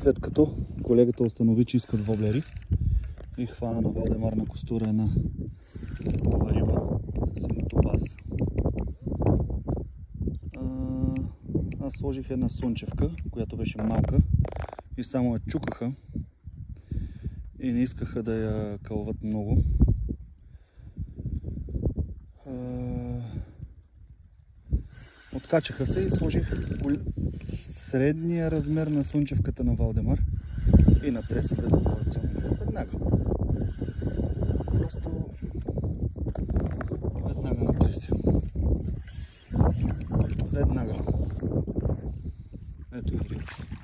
след като колегата установи, че искат воблери и хвана на Валдемар на костура една нова риба с името Бас. Аз сложих една слънчевка, която беше малка и само я чукаха и не искаха да я кълват много. Откачаха се и сложих средния размер на слънчевката на Валдемар и натресах безапелационно. Веднага. Просто веднага натреся. Веднага. Ето и рибата.